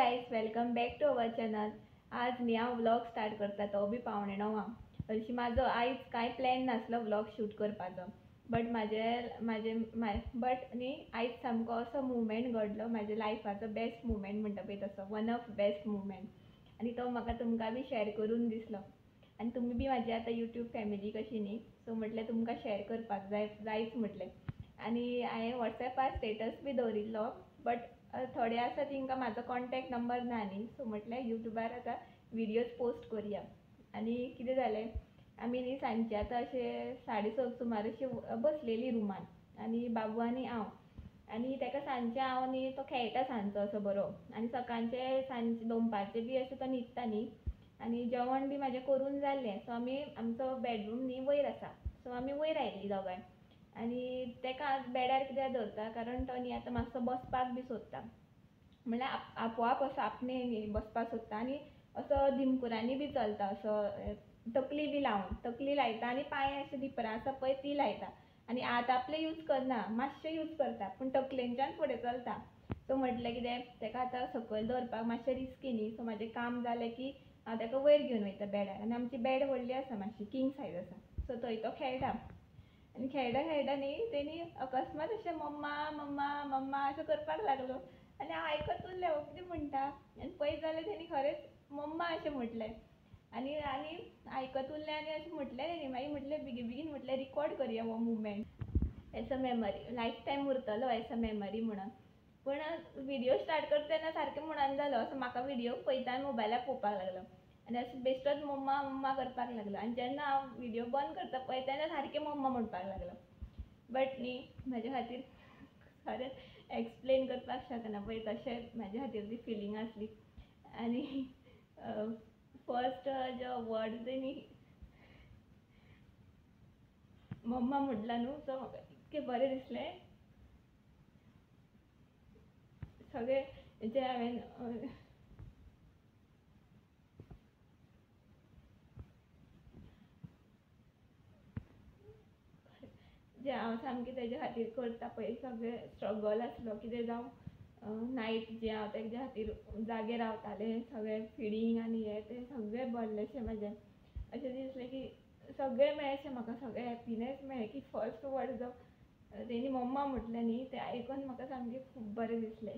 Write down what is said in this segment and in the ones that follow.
Guys, welcome back to our channel. आज मी हांव व्लॉग स्टार्ट करता, तो बी पावणे 9. हरशी म्हाजो आयज कांय प्लॅन नासलो व्लॉग शूट करपाचो, बट न्ही आयज सामको असो मुवमेंट घडलो म्हाज्या लायफाचो बेस्ट मुवमेंट म्हणटा पळय तसो, वन ऑफ बेस्ट मुवमेंट. आनी तो म्हाका तुमकां बी शेअर करून दिसलो. आनी तुमी बी म्हाजी आतां यूट्यूब फॅमिली कशी न्ही, सो म्हटलें तुमकां शेअर करपाक जायच म्हटलें. आनी हांवें वॉट्सॅपार स्टेटस बी दवरिल्लो, बट थोडे आसा तांकां म्हाजो कॉन्टॅक्ट नंबर ना न्ही, सो म्हटलें यूट्यूबार आतां विडियोज पोस्ट करुया. आनी कितें जालें, आमी न्ही सांजचे आतां अशें 6:30 सुमार अशी बसलेलीं रुमान, आनी बाबू आनी हांव. आनी ताका सांजचें हांव न्ही तो खेळटा सांजचो असो बरो, आनी सकाळचें सांजचे दनपारचें बी अशें तो न्हिदता न्ही. आनी जेवण बी म्हाजें करून जाल्लें, सो आमी आमचो बेडरूम न्ही वयर आसा, सो आमी वयर आयिल्लीं दोगांय. आनी ताका बेडार कित्याक दवरता, कारण तो न्ही आतां मातसो बसपाक बी सोदता, म्हळ्यार आपोआप असो आपणे न्ही बसपाक सोदता. आनी असो दिमकुरांनी बी चलता, असो तकली बी तकली लायता आनी पांय अशें दिपरां आसा पळय ती लायता. आनी हात आपले यूज करना, मातशे यूज करता, पूण तकलेंच्यान फुडें चलता. सो म्हटलें कितें ताका आतां सकयल दवरपाक मातशें रिस्की न्ही, सो म्हाजें काम जालें की हांव ताका वयर घेवन वयता बेडार. आनी आमची बेड व्हडली आसा, मातशी किंग सायज आसा, सो थंय तो खेळटा. आनी खेळटा खेळटा न्ही तेणी अकस्मात अशें मम्मा मम्मा मम्मा असो करपाक लागलो. आनी हांव आयकत उरलें हो कितें म्हणटा, आनी पळयत जाल्यार तेणी खरेंच मम्मा अशें म्हटलें. आनी आनी आयकत उरलें आनी अशें म्हटलें तेणी. मागीर म्हटलें बेगीन बेगीन म्हटलें रिकॉर्ड करया हो movement as a memory, life time उरतलो एज अ मेमरी म्हणून. पूण व्हिडियो स्टार्ट करता तेन्ना सारकें म्हणून जालो, असो म्हाका व्हिडियो पळयता आनी मोबायलार पळोवपाक लागलो. आनी अशें बेश्टोच मम्मा मम्मा करपाक लागलो. आनी जेन्ना हांव व्हिडियो बंद करता पळय तेन्ना सारकें मम्मा म्हणपाक लागलो. बट न्ही म्हाजे खातीर खरेंच एक्सप्लेन करपाक शकना पळय तशें म्हाजे खातीर ती फिलींग आसली. आनी फर्स्ट जो वर्ड न्ही मम्मा म्हटला न्हू, सो म्हाका इतकें बरें दिसलें. सगळें जें हांवें जे हांव सामकें तेजे खातीर करता पळय, सगळें स्ट्रगल आसलो कितें जावं, नायट जे हांव तेजे खातीर जागे रावतालें, सगळें फिडींग आनी हें तें सगळें भरलेंशें म्हाजें. अशें दिसलें की सगळें मेळचें म्हाका, सगळें हॅपिनेस मेळ्ळें. की फर्स्ट वर्ड जो तेणी मम्मा म्हटलें न्ही तें आयकून म्हाका सामकें खूब बरें दिसलें.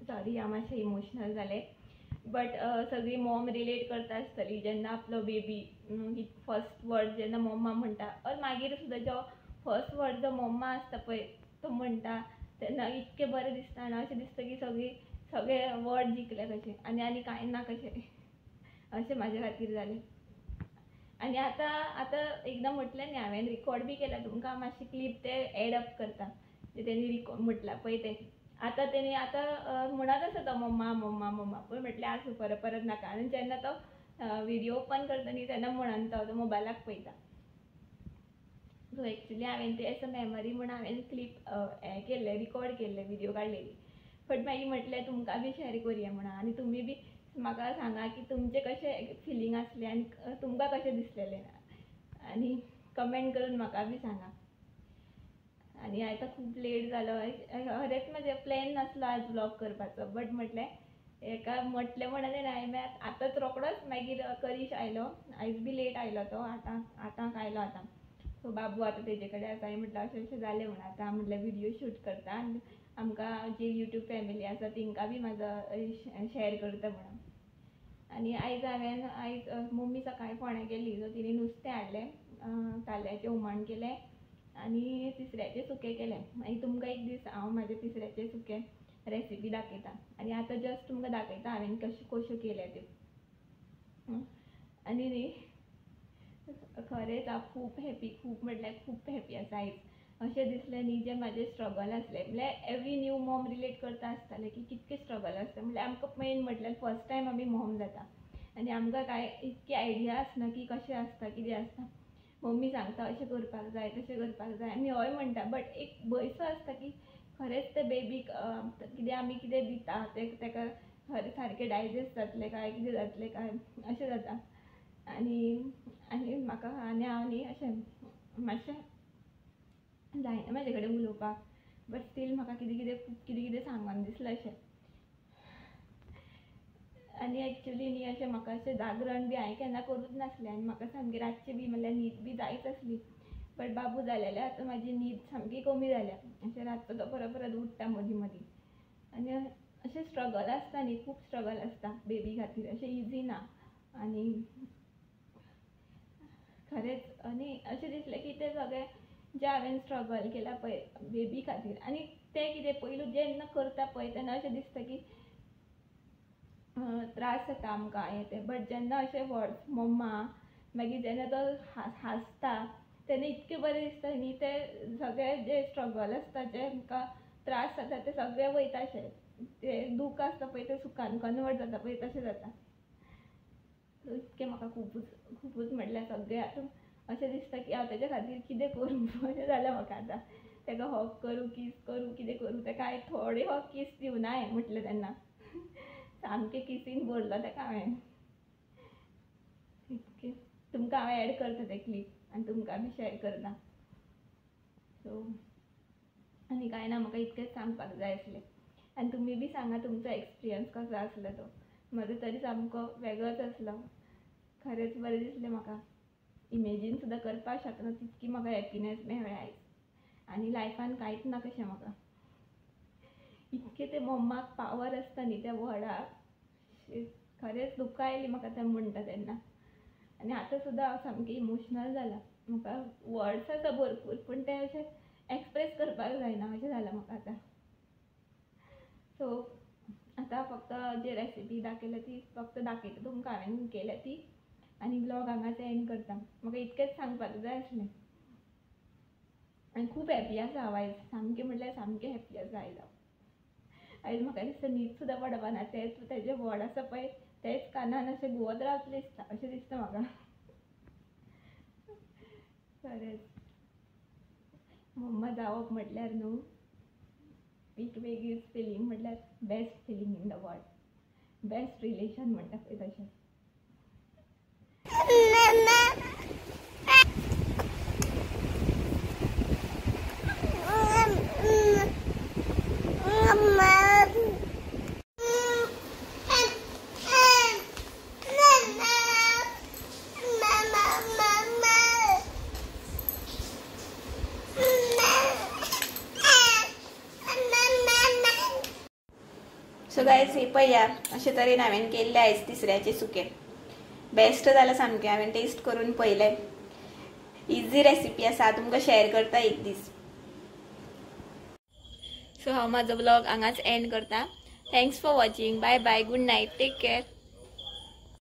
सॉरी हांव मातशें इमोशनल जालें, बट सगळीं मॉम रिलेट करता आसतली जेन्ना आपलो बेबी फर्स्ट वर्ड जेन्ना मम्मा म्हणटा, और मागीर सुद्दां जो फर्स्ट वर्ड जो मम्मा आसता पळय तो म्हणटा तेन्ना इतकें बरें दिसता. आनी अशें दिसता की सगळें वर्ड जिखलें कशें, आनी आनी कांय ना कशें, अशें म्हाजे खातीर जालें. आनी आतां एकदां म्हटलें न्ही हांवें, रिकॉर्ड बी केला, तुमकां मातशी क्लीप ते एड अप करता जे तेणी म्हटलां पळय तें. आतां तेणी म्हणत आसा तो मम्मा मम्मा मम्मा, पूण म्हटलें आसूं परत नाका. आनी जेन्ना तो व्हिडियो ओपन करता न्ही तेन्ना म्हणून तो मोबायलाक पळयता. सो एक्चुली हांवें ते एज अ मेमरी म्हूण हांवें क्लीप हें केल्लें, रिकॉर्ड केल्लें, व्हिडियो काडलेली. बट मागीर म्हटलें तुमकां बी शेअर करुया म्हणून. आनी तुमी बी म्हाका सांगा की तुमचें कशें फिलींग आसलें आनी तुमकां कशें दिसलेलें, आनी कमेंट करून म्हाका बी सांगा. आनी आतां खूब लेट जालो, खरेंच म्हाजे प्लॅन नासलो आज व्लॉग करपाचो, बट म्हटलें हेका म्हटलें म्हणून हांवें आतांच रोकडोच मागीर करीश आयलो. आयज बी लेट आयलो तो, 8 आयलो आतां. सो बाबू आतां तेजे कडेन आसा. हांवें म्हटलें अशें जालें म्हणून. आतां म्हटलें व्हिडियो शूट करता आनी आमकां जी यूट्यूब फॅमिली आसा तांकां बी म्हाजो शेअर करता म्हणून. आनी आयज मम्मी सकाळीं फोंड्या गेल्ली, सो तिणें नुस्तें हाडलें, ताल्ल्याचें हुमण केलें आनी तिसऱ्याचें सुकें केलें. मागीर तुमकां एक दीस हांव म्हाजें तिसऱ्याचें सुकें रेसिपी दाखयता. आनी आतां जस्ट तुमकां दाखयता हांवें कश्यो केल्या त्यो. आनी न्ही खरेंच हांव खूब हॅपी, खूब म्हटल्यार खूब हॅपी आसा आयज. अशें दिसलें न्ही जें म्हाजें स्ट्रगल आसलें, म्हळ्यार एवरी न्यू मॉम रिलेट करता आसतलें की कितकें स्ट्रगल आसता. म्हळ्यार आमकां मेन म्हटल्यार फर्स्ट टायम आमी मॉम जाता आनी आमकां कांय इतकी आयडिया आसना की कशें आसता कितें आसता. मम्मी सांगता अशें करपाक जाय तशें करपाक जाय, आमी हय म्हणटा, बट एक भंय सो आसता की खरेंच तें बेबीक कितें आमी कितें दिता तें ताका सारकें डायजेस्ट जातलें काय, कितें जातलें काय, अशें जाता. आनी म्हाका हांव न्ही अशें मातशें जायना म्हाजे कडेन उलोवपाक. बट स्टील म्हाका कितें कितें सांगून दिसलें अशें. आनी एक्चुली न्ही अशें म्हाका अशें जागरण बी हांवें केन्ना करूंच नासलें आनी म्हाका सामकी रातची बी म्हणल्यार न्हीद बी जायच आसली. बट बाबू जालेले आतां म्हाजी न्हीद सामकी कमी जाल्या. अशें रातचो तो परत उठटा मदीं मदीं. आनी अशें स्ट्रगल आसता न्ही, खूब स्ट्रगल आसता बेबी खातीर, अशें इजी ना. आनी खरेंच आनी अशें दिसलें की तें सगळें जें हांवें स्ट्रगल केलां पळय बेबी खातीर आनी तें कितें पयलू जेन्ना करता पळय तेन्ना अशें दिसता की त्रास जाता आमकां हें तें. बट जेन्ना अशें वर्ड्स मम्मा मागीर जेन्ना तो हांसता तेन्ना इतकें बरें दिसता न्ही. तें सगळें जें स्ट्रगल आसता जें आमकां त्रास जाता तें सगळें वयता. अशें तें दूख आसता पळय तें सुखान कन्वर्ट जाता पळय तशें जाता. सो इतकें म्हाका खुबूच म्हटल्यार सगळें आतां अशें दिसता की हांव तेज्या खातीर कितें करूं अशें जालें म्हाका आतां. तेका हग करूं, किस करूं, कितें करूं. तेका हांवें थोडे हग किस दिवना हांवें म्हटलें तेन्ना. सामकें किसीन भरलो तेका हांवें. इतकें तुमकां हांव एड करता तें क्लीप आनी तुमकां बी शेअर करता. सो आनी कांय ना, म्हाका इतकेंच सांगपाक जाय आसलें. आनी तुमी बी सांगा तुमचो एक्सपिरियन्स कसो आसलो तो. म्हजो तरी सामको वेगळोच आसलो. खरेंच बरें दिसलें म्हाका. इमेजीन सुद्दां करपाक शकना तितकी म्हाका हॅपीनेस मेळ्ळ्या आयज. आनी लायफान कांयच ना कशें म्हाका. इतकें तें मम्माक पावर आसता न्ही त्या वर्डाक. खरेंच दुकां आयली म्हाका तें म्हणटा तेन्ना. आनी आतां सुद्दां हांव सामकें इमोशनल जालां. म्हाका वर्ड्स आसा भरपूर पूण ते अशें एक्सप्रेस करपाक जायना अशें जालां म्हाका आतां. सो आतां फक्त जी रेसिपी दाखयल्या ती फक्त दाखयता तुमकां हांवें केल्या ती आनी ब्लॉग हांगाच एंड करता. म्हाका इतकेंच सांगपाक जाय आसलें. आनी खूब हॅप्पी आसा हांव आयज. सामकें म्हटल्यार सामकें हॅप्पी आसा आयज हांव. आयज म्हाका दिसता न्हीद सुद्दां पडपा ना. तेजे व्हड आसा पळय तेच कानान अशें घुंवत रावतलें दिसता अशें दिसता म्हाका. खरेंच मम्मा जावप म्हटल्यार न्हू एक वेगळीच फिलींग, म्हटल्यार best feeling in the world. Best relation म्हणटा पळय तशें. सो गायज हे पळया अशे तरेन हांवें केल्ले आयज तिसऱ्याचे सुकें. बेस्ट जालां सामकें. हांवें टेस्ट करून पळयलें. इजी रेसिपी आसा, तुमकां शेअर करता एक दीस. सो हांव म्हाजो ब्लॉग हांगाच एंड करता. Thanks for watching. Bye bye. Good night. Take care.